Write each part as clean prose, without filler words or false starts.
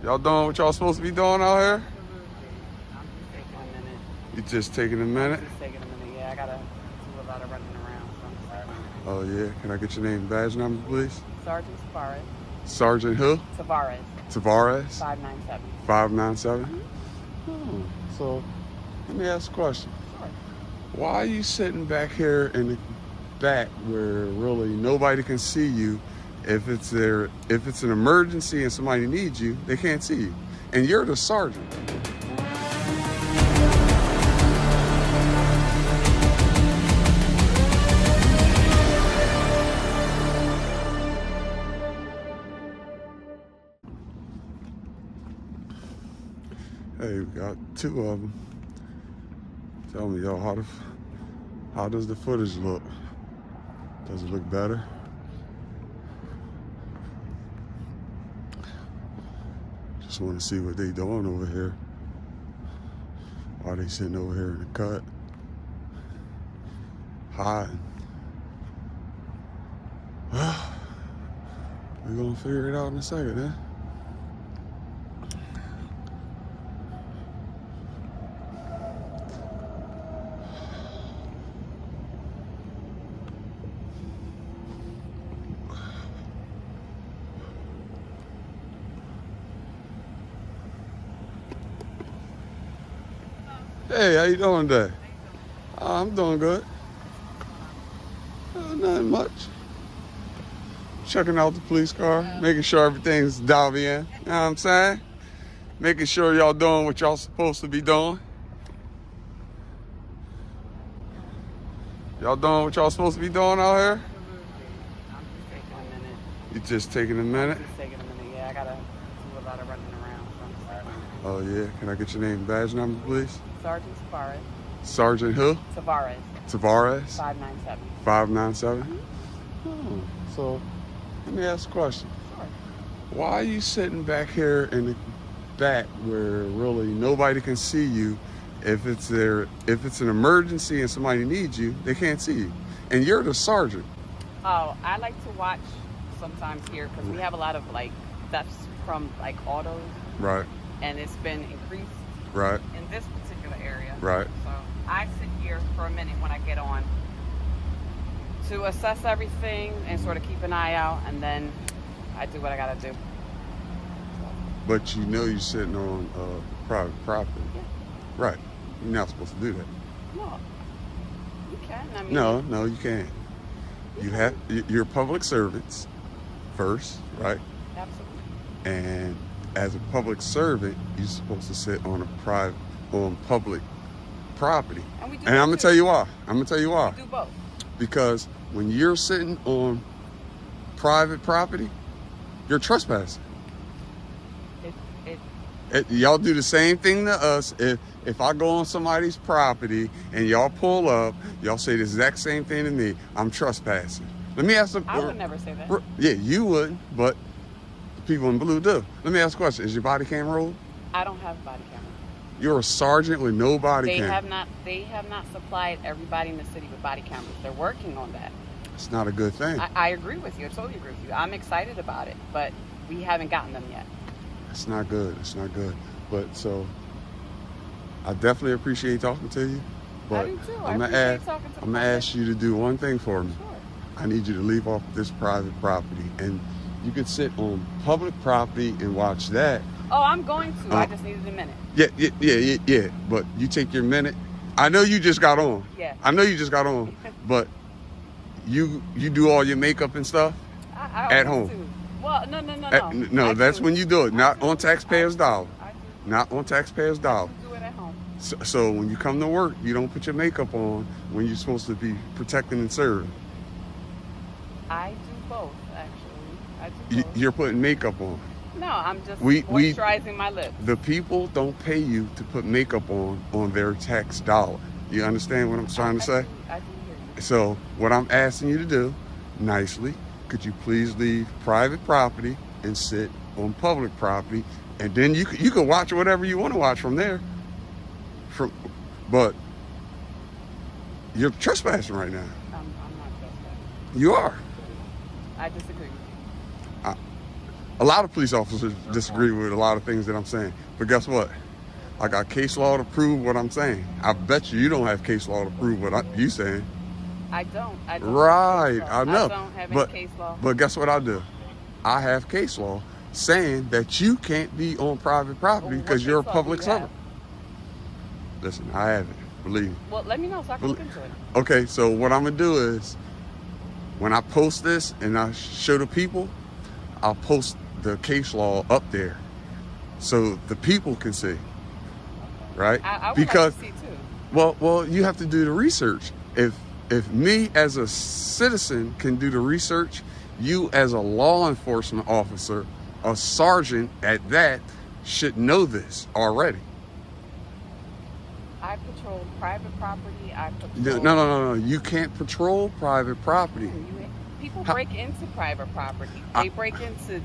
Y'all doing what y'all supposed to be doing out here? I'm just taking a minute. You just taking a minute? Just taking a minute. Yeah, I gotta do a lot of running around. So I'm sorry. Oh yeah. Can I get your name and badge number, please? Sergeant Tavares. Sergeant who? Tavares. Tavares? 597. 597? Oh, so let me ask a question. Sure. Why are you sitting back here in the back where really nobody can see you? If it's an emergency and somebody needs you, they can't see you. And you're the sergeant. Hey, we got two of them. Tell me, y'all, how does the footage look? Does it look better? Just want to see what they doing over here. Why they sitting over here in the cut, hiding? Well, we're gonna figure it out in a second, huh? Hey, how you doing today? I'm doing good. Nothing much. Checking out the police car, making sure everything's dialed in. You know what I'm saying? Making sure y'all doing what y'all supposed to be doing. Y'all doing what y'all supposed to be doing out here? I'm just taking a minute. You just taking a minute? Just taking a minute. Yeah, I gotta do a lot of running around. So I'm sorry. Oh yeah. Can I get your name and badge number, please? Sergeant Tavares. Sergeant who? Tavares. Tavares? 597. 597? Oh, so let me ask a question. Sure. Why are you sitting back here in the back where really nobody can see you? If it's an emergency and somebody needs you, they can't see you. And you're the sergeant. Oh, I like to watch sometimes here because we have a lot of like thefts from like autos, Right, and it's been increased right, in this particular area. right. So I sit here for a minute when I get on to assess everything and sort of keep an eye out, and then I do what I gotta do. But you know you're sitting on private property. Yeah. Right. You're not supposed to do that. No, you can. I mean, No, you can't. You're public servants first, right? Absolutely. And as a public servant, you're supposed to sit on public property. And we do. And I'm gonna tell you why. We do both. Because when you're sitting on private property, you're trespassing. Y'all do the same thing to us. If I go on somebody's property and y'all pull up, y'all say the exact same thing to me. I'm trespassing. Let me ask them. I would never say that. Yeah, you wouldn't, but the people in blue do. Let me ask a question. Is your body cam rolled? I don't have a body camera. You're a sergeant with no body cam. They have not supplied everybody in the city with body cameras. They're working on that. It's not a good thing. I agree with you. I totally agree with you. I'm excited about it, but we haven't gotten them yet. It's not good. It's not good. But so, I definitely appreciate talking to you. But I do too. I'm gonna ask you to do one thing for me. Sure. I need you to leave off this private property, and you can sit on public property and watch that. Oh, I'm going to. I just needed a minute. Yeah. But you take your minute. I know you just got on. Yeah. I know you just got on. But you do all your makeup and stuff I at home. Do. Well, no. No, that's when you do it. Not on taxpayers' dollar. I do. Not on taxpayers' dollar. Do it at home. So when you come to work, you don't put your makeup on when you're supposed to be protecting and serving. I do both, actually. I do both. You're putting makeup on. No, I'm just moisturizing my lips. The people don't pay you to put makeup on their tax dollar. You understand what I'm trying to say? I do hear you. So what I'm asking you to do, nicely, could you please leave private property and sit on public property, and then you can watch whatever you want to watch from there. But you're trespassing right now. I'm not trespassing. You are. I disagree with you. A lot of police officers disagree with a lot of things that I'm saying. But guess what? I got case law to prove what I'm saying. I bet you don't have case law to prove what you saying. I don't. Right, I know. I don't have but, any case law. But guess what I do? I have case law saying that you can't be on private property because you're a public servant. Listen, I have it. Believe me. Well, let me know so I can look into it. Okay, so what I'm going to do is when I post this and I show the people, I'll post the case law up there so the people can see. Right? I would because like to see too. Well, you have to do the research. If me as a citizen can do the research, you as a law enforcement officer, a sergeant at that, should know this already. I patrol private property. No. You can't patrol private property. People break into private property. They break into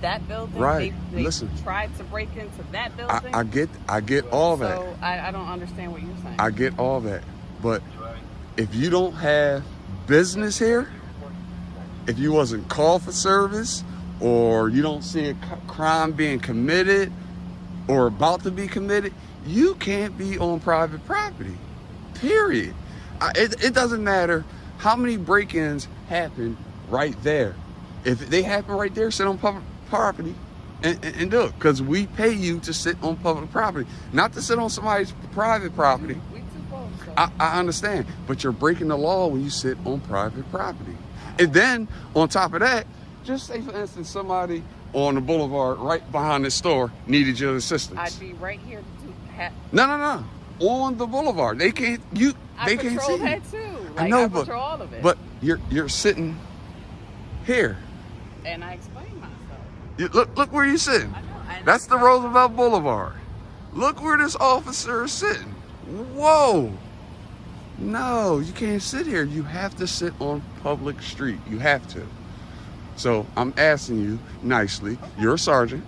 that building. Right. They Listen. Tried to break into that building. I get all that. So I don't understand what you're saying. I get all that. But if you don't have business here, if you wasn't called for service, or you don't see a crime being committed or about to be committed, you can't be on private property, period. It doesn't matter how many break-ins happen right there. If they happen right there, sit on public property and do it. Because we pay you to sit on public property, not to sit on somebody's private property. We too close, so. I understand, but you're breaking the law when you sit on private property. And then, on top of that, just say, for instance, somebody on the boulevard right behind this store needed your assistance. I'd be right here to No. On the boulevard. They can't see you. I patrol that too. I know, I patrol all of it. But you're sitting here. And I explain myself. Look where you're sitting. I know. That's the Roosevelt Boulevard. Look where this officer is sitting. Whoa. No, you can't sit here. You have to sit on public street. You have to. So I'm asking you nicely. You're a sergeant.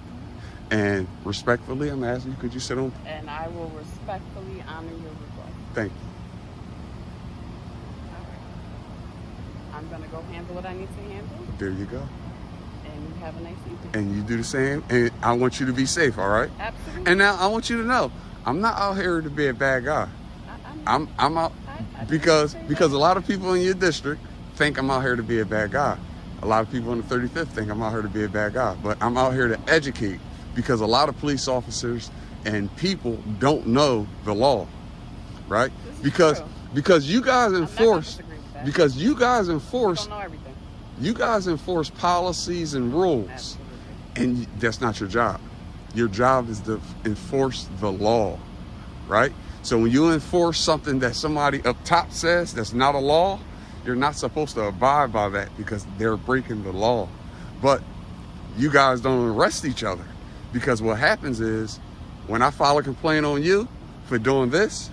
And respectfully, I'm asking you, could you sit on? And I will respectfully honor your request. Thank you. All right. I'm going to go handle what I need to handle. There you go. And you have a nice evening. And you do the same. And I want you to be safe, all right? Absolutely. And now I want you to know, I'm not out here to be a bad guy. I'm out because a lot of people in your district think I'm out here to be a bad guy. A lot of people in the 35th think I'm out here to be a bad guy. But I'm out here to educate, because a lot of police officers and people don't know the law, right? Because you guys enforce, you guys enforce policies and rules. Absolutely. And that's not your job. Your job is to enforce the law, right? So when you enforce something that somebody up top says that's not a law, you're not supposed to abide by that, because they're breaking the law. But you guys don't arrest each other, because what happens is when I file a complaint on you for doing this,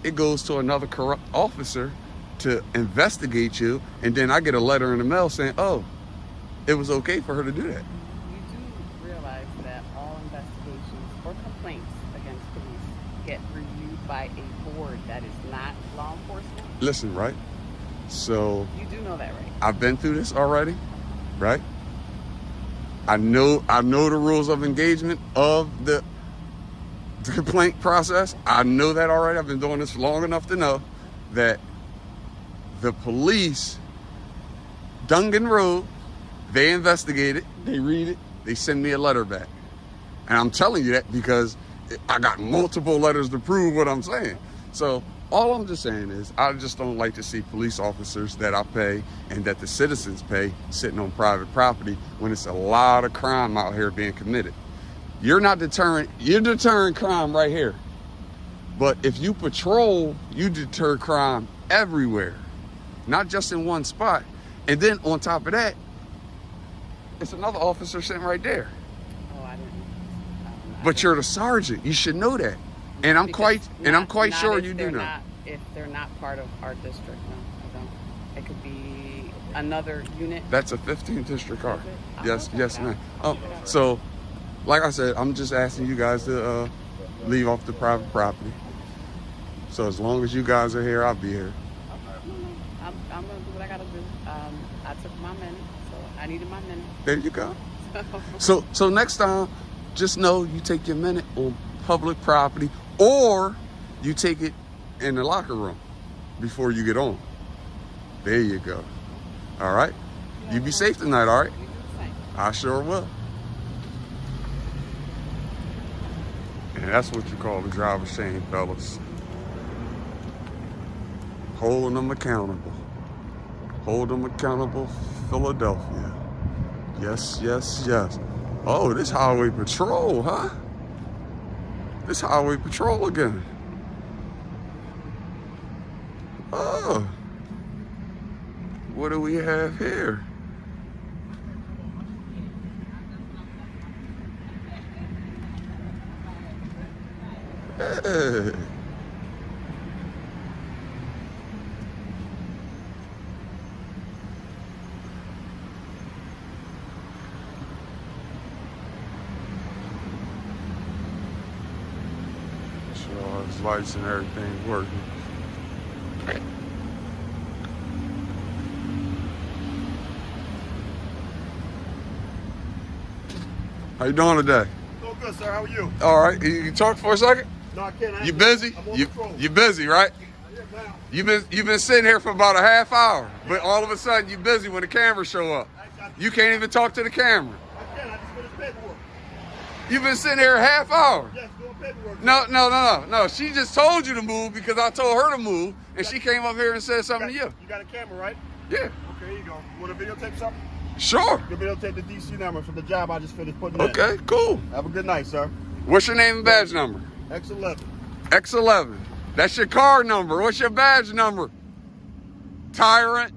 it goes to another corrupt officer to investigate you, and then I get a letter in the mail saying, oh, it was okay for her to do that. You do realize that all investigations or complaints against police get reviewed by a board that is not law enforcement? Listen, right? So you do know that, right? I've been through this already, right? I know the rules of engagement of the complaint process. I know that already. I've been doing this long enough to know that the police, Dungan Road, they investigate it, they read it, they send me a letter back. And I'm telling you that because I got multiple letters to prove what I'm saying. So all I'm just saying is I just don't like to see police officers that I pay and that the citizens pay sitting on private property when it's a lot of crime out here being committed. You're deterring crime right here. But if you patrol, you deter crime everywhere, not just in one spot. And then on top of that, it's another officer sitting right there. Oh, I didn't. But you're the sergeant. You should know that. And I'm quite sure you do know. If they're not part of our district, no, I don't. It could be another unit. That's a 15th district car. Yes, ma'am. So, like I said, I'm just asking you guys to leave off the private property. So as long as you guys are here, I'll be here. I'm gonna do what I gotta do. I took my minute, so I needed my minute. There you go. So next time, just know you take your minute on public property, or you take it in the locker room before you get on. There you go. All right? You be safe tonight, all right? You do the same. I sure will. And that's what you call the driver's shame, fellas. Holding them accountable. Hold them accountable, Philadelphia. Yes, yes, yes. Oh, this highway patrol, huh? This highway patrol again. Oh. What do we have here? Hey. Sure, all his lights and everything working. How you doing today? Doing good, sir. How are you? All right. You can talk for a second? No, I can't. You busy? I'm on patrol. You busy, right? Yeah, now. You've been sitting here for about a half hour, but all of a sudden you're busy when the cameras show up. You can't even talk to the camera. I can't. I just finished paperwork. You've been sitting here a half hour. Yes, doing paperwork. No. She just told you to move because I told her to move, and she came up here and said something to you. You got a camera, right? Yeah, Okay, here you go. You want to videotape something? sure. You videotape the DC number from the job I just finished putting in. Okay, cool. Have a good night, sir. What's your name and badge number? X11. X11. That's your car number. What's your badge number? Tyrant.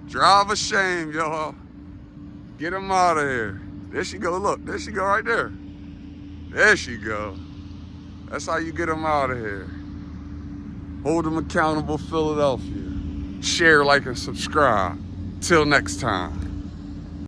Drive a shame, y'all. Get him out of here. There she go. Look, there she go right there. There she go. That's how you get him out of here. Hold them accountable, Philadelphia. Share, like, and subscribe. Till next time.